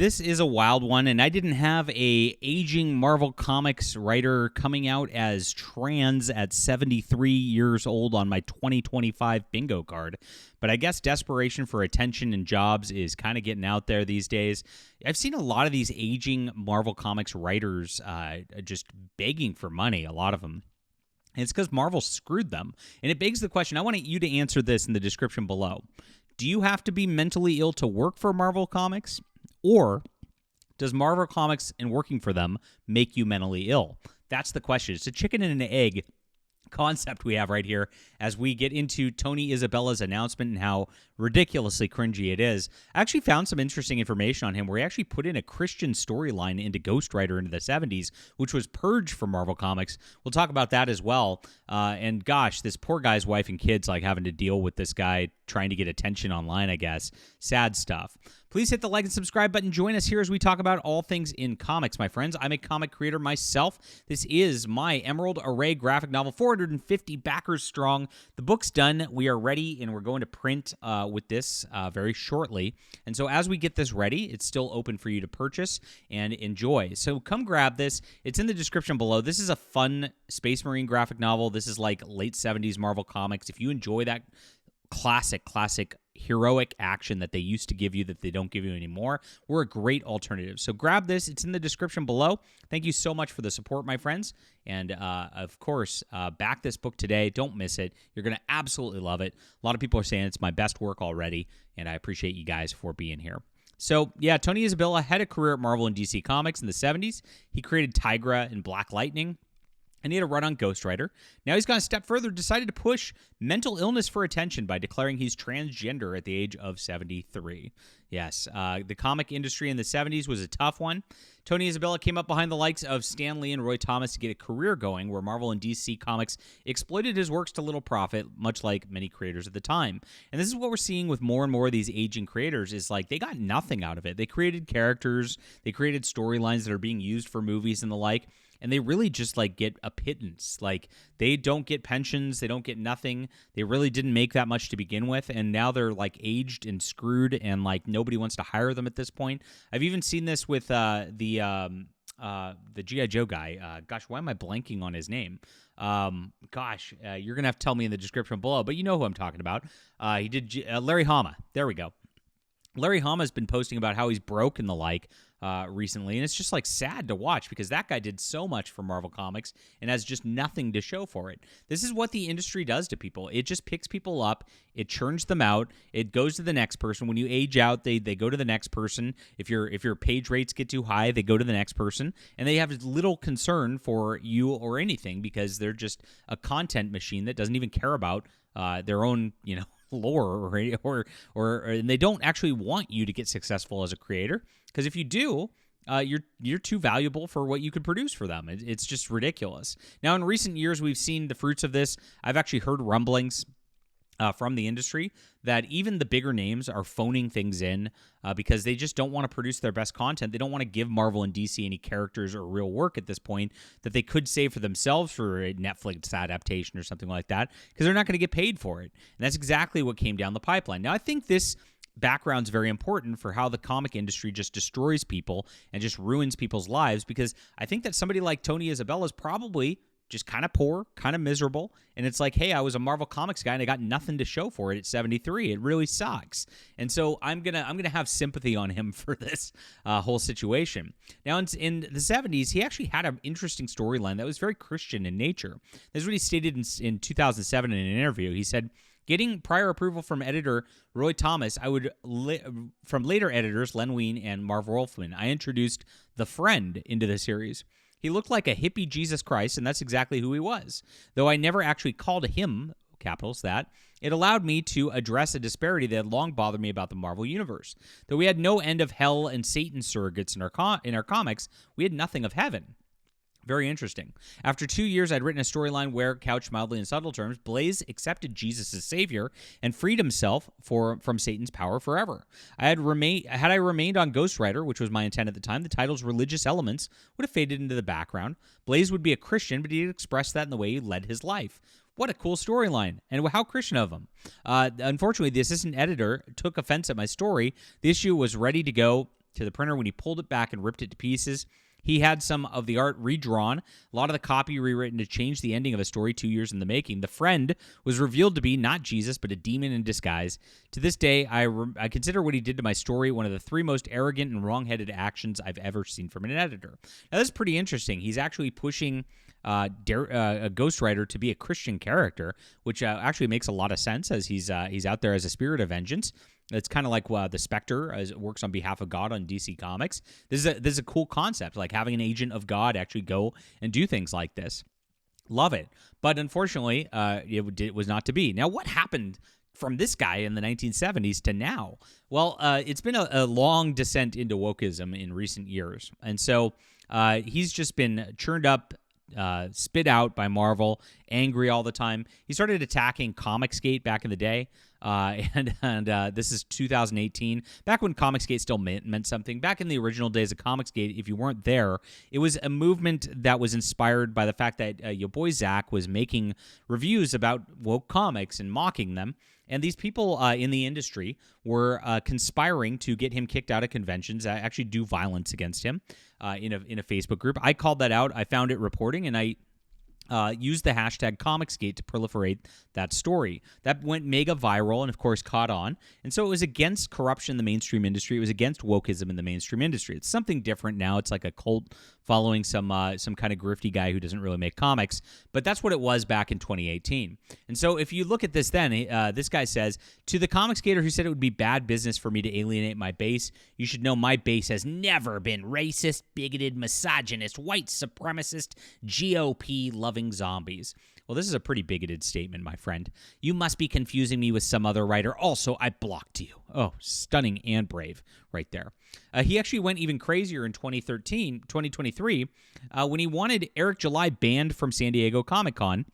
this is a wild one, and I didn't have a aging Marvel Comics writer coming out as trans at 73 years old on my 2025 bingo card. But I guess desperation for attention and jobs is kind of getting out there these days. I've seen a lot of these aging Marvel Comics writers just begging for money, a lot of them. And it's because Marvel screwed them. And it begs the question, I want you to answer this in the description below. Do you have to be mentally ill to work for Marvel Comics? Or does Marvel Comics and working for them make you mentally ill? That's the question. It's a chicken and an egg concept we have right here as we get into Tony Isabella's announcement and how ridiculously cringy it is. I actually found some interesting information on him where he actually put in a Christian storyline into Ghost Rider into the 70s, which was purged from Marvel Comics. We'll talk about that as well. And gosh, this poor guy's wife and kids like having to deal with this guy trying to get attention online, I guess. Sad stuff. Please hit the like and subscribe button. Join us here as we talk about all things in comics, my friends. I'm a comic creator myself. This is my Emerald Array graphic novel, 450 backers strong. The book's done. We are ready, and we're going to print with this very shortly. And so as we get this ready, it's still open for you to purchase and enjoy. So come grab this. It's in the description below. This is a fun Space Marine graphic novel. This is like late 70s Marvel Comics. If you enjoy that classic heroic action that they used to give you that they don't give you anymore, we're a great alternative. So grab this. It's in the description below. Thank you so much for the support, my friends. And, of course, back this book today. Don't miss it. You're going to absolutely love it. A lot of people are saying it's my best work already, and I appreciate you guys for being here. So, yeah, Tony Isabella had a career at Marvel and DC Comics in the 70s. He created Tigra and Black Lightning, and he had a run on Ghost Rider. Now he's gone a step further, decided to push mental illness for attention by declaring he's transgender at the age of 73. Yes, the comic industry in the 70s was a tough one. Tony Isabella came up behind the likes of Stan Lee and Roy Thomas to get a career going where Marvel and DC Comics exploited his works to little profit, much like many creators at the time. And this is what we're seeing with more and more of these aging creators is like they got nothing out of it. They created characters, they created storylines that are being used for movies and the like, and they really just like get a pittance. Like they don't get pensions, they don't get nothing. They really didn't make that much to begin with, and now they're like aged and screwed, and like nobody wants to hire them at this point. I've even seen this with the G.I. Joe guy. Gosh, why am I blanking on his name? You're gonna have to tell me in the description below, but you know who I'm talking about. He did Larry Hama. There we go. Larry Hama's been posting about how he's broke and the like recently, and it's just like sad to watch because that guy did so much for Marvel Comics and has just nothing to show for it. This is what the industry does to people. It just picks people up, it churns them out, it goes to the next person. When you age out, they go to the next person. If your page rates get too high, they go to the next person, and they have little concern for you or anything because they're just a content machine that doesn't even care about their own, lore or and they don't actually want you to get successful as a creator, because if you do, you're too valuable for what you could produce for them. It's just ridiculous. Now, in recent years, we've seen the fruits of this. I've actually heard rumblings from the industry that even the bigger names are phoning things in because they just don't want to produce their best content. They don't want to give Marvel and DC any characters or real work at this point that they could save for themselves for a Netflix adaptation or something like that, because they're not going to get paid for it. And that's exactly what came down the pipeline. Now, I think this background's very important for how the comic industry just destroys people and just ruins people's lives, because I think that somebody like Tony Isabella is probably just kind of poor, kind of miserable, and it's like, hey, I was a Marvel Comics guy and I got nothing to show for it at 73. It really sucks. And so I'm gonna have sympathy on him for this whole situation. Now, in the 70s, he actually had an interesting storyline that was very Christian in nature. This is what he stated in 2007 in an interview. He said, getting prior approval from editor Roy Thomas, from later editors Len Wein and Marv Wolfman, I introduced The Friend into the series. He looked like a hippie Jesus Christ, and that's exactly who he was. Though I never actually called him, capitals that, it allowed me to address a disparity that had long bothered me about the Marvel Universe. Though we had no end of hell and Satan surrogates in our comics, we had nothing of heaven. Very interesting. After 2 years, I'd written a storyline where, couched mildly in subtle terms, Blaze accepted Jesus as savior and freed himself from Satan's power forever. Had I remained on Ghost Rider, which was my intent at the time, the title's religious elements would have faded into the background. Blaze would be a Christian, but he'd express that in the way he led his life. What a cool storyline, and how Christian of him. Unfortunately, the assistant editor took offense at my story. The issue was ready to go to the printer. When he pulled it back and ripped it to pieces, he had some of the art redrawn, a lot of the copy rewritten to change the ending of a story 2 years in the making. The friend was revealed to be not Jesus, but a demon in disguise. To this day, I consider what he did to my story one of the 3 most arrogant and wrong-headed actions I've ever seen from an editor. Now, this is pretty interesting. He's actually pushing a ghostwriter to be a Christian character, which actually makes a lot of sense, as he's out there as a spirit of vengeance. It's kind of like the Spectre, as it works on behalf of God on DC Comics. This is a cool concept, like having an agent of God actually go and do things like this. Love it. But unfortunately, it was not to be. Now, what happened from this guy in the 1970s to now? Well, it's been a long descent into wokeism in recent years. And so he's just been churned up, spit out by Marvel, angry all the time. He started attacking Comicsgate back in the day, and this is 2018, back when Comicsgate still meant something. Back in the original days of Comicsgate, if you weren't there, it was a movement that was inspired by the fact that your boy Zach was making reviews about woke comics and mocking them. And these people in the industry were conspiring to get him kicked out of conventions, actually do violence against him in a Facebook group. I called that out. I found it reporting, and I used the hashtag Comicsgate to proliferate that story. That went mega viral and, of course, caught on. And so it was against corruption in the mainstream industry. It was against wokeism in the mainstream industry. It's something different now. It's like a cult following some kind of grifty guy who doesn't really make comics. But that's what it was back in 2018. And so if you look at this then, this guy says, to the Comicsgater who said it would be bad business for me to alienate my base, you should know my base has never been racist, bigoted, misogynist, white supremacist, GOP-loving zombies. Well, this is a pretty bigoted statement, my friend. You must be confusing me with some other writer. Also, I blocked you. Oh, stunning and brave right there. He actually went even crazier in 2023, when he wanted Eric July banned from San Diego Comic-Con.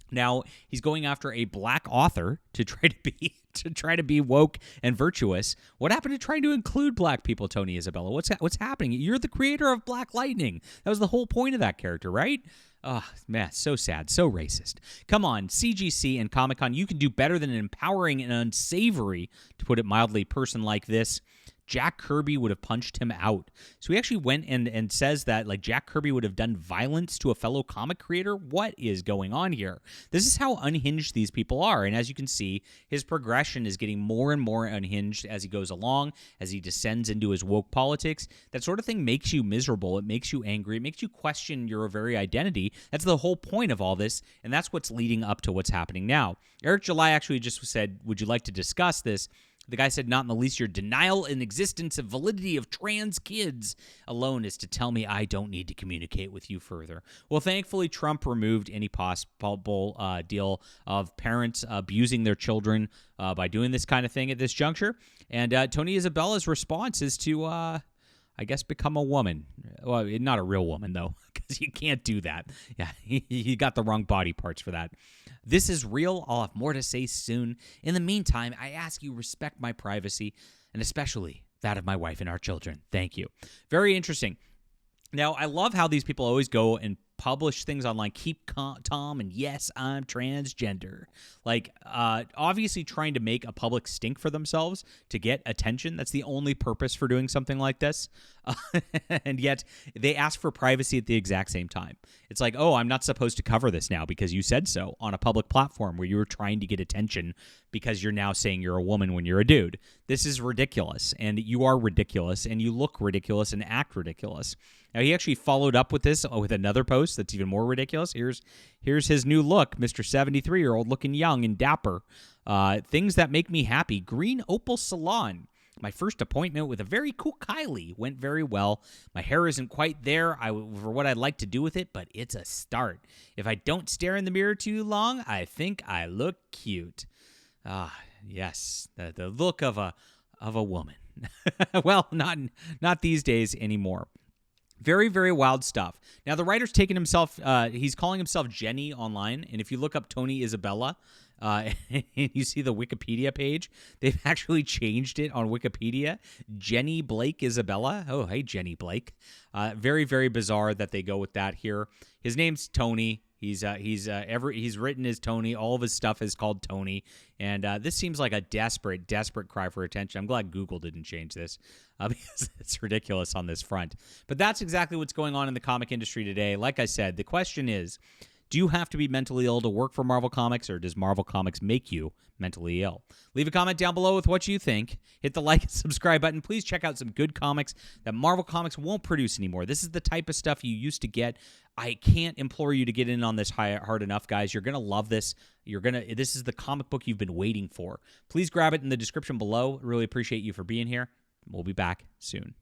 Now he's going after a black author to try to be woke and virtuous. What happened to trying to include black people, Tony Isabella? What's happening? You're the creator of Black Lightning. That was the whole point of that character, right? Oh, man, so sad, so racist. Come on, CGC and Comic-Con, you can do better than an empowering and unsavory, to put it mildly, person like this. Jack Kirby would have punched him out. So he actually went and says that, like, Jack Kirby would have done violence to a fellow comic creator. What is going on here? This is how unhinged these people are. And as you can see, his progression is getting more and more unhinged as he goes along, as he descends into his woke politics. That sort of thing makes you miserable. It makes you angry. It makes you question your very identity. That's the whole point of all this, and that's what's leading up to what's happening now. Eric July actually just said, would you like to discuss this? The guy said, not in the least, your denial in existence of validity of trans kids alone is to tell me I don't need to communicate with you further. Well, thankfully, Trump removed any possible deal of parents abusing their children by doing this kind of thing at this juncture. And Tony Isabella's response is to, I guess, become a woman. Well, not a real woman, though, because you can't do that. Yeah, he got the wrong body parts for that. This is real. I'll have more to say soon. In the meantime, I ask you respect my privacy, and especially that of my wife and our children. Thank you. Very interesting. Now, I love how these people always go and publish things online. Keep Tom, and yes, I'm transgender. Like, obviously trying to make a public stink for themselves to get attention. That's the only purpose for doing something like this. And yet they ask for privacy at the exact same time. It's like, oh, I'm not supposed to cover this now because you said so on a public platform where you were trying to get attention because you're now saying you're a woman when you're a dude. This is ridiculous, and you are ridiculous, and you look ridiculous and act ridiculous. Now, he actually followed up with this with another post that's even more ridiculous. Here's his new look, Mr. 73-year-old, looking young and dapper. Things that make me happy. Green Opal Salon. My first appointment with a very cool Kylie went very well. My hair isn't quite there for what I'd like to do with it, but it's a start. If I don't stare in the mirror too long, I think I look cute. Ah, yes, the look of a woman. Well, not these days anymore. Very, very wild stuff. Now, the writer's taken himself, he's calling himself Jenny online, and if you look up Tony Isabella, and you see the Wikipedia page, they've actually changed it on Wikipedia. Jenny Blake Isabella. Oh, hey, Jenny Blake. Very, very bizarre that they go with that here. His name's Tony. He's written as Tony. All of his stuff is called Tony, and this seems like a desperate cry for attention. I'm glad Google didn't change this because it's ridiculous on this front. But that's exactly what's going on in the comic industry today. Like I said, the question is, do you have to be mentally ill to work for Marvel Comics, or does Marvel Comics make you mentally ill? Leave a comment down below with what you think. Hit the like and subscribe button. Please check out some good comics that Marvel Comics won't produce anymore. This is the type of stuff you used to get. I can't implore you to get in on this hard enough, guys. You're going to love this. This is the comic book you've been waiting for. Please grab it in the description below. Really appreciate you for being here. We'll be back soon.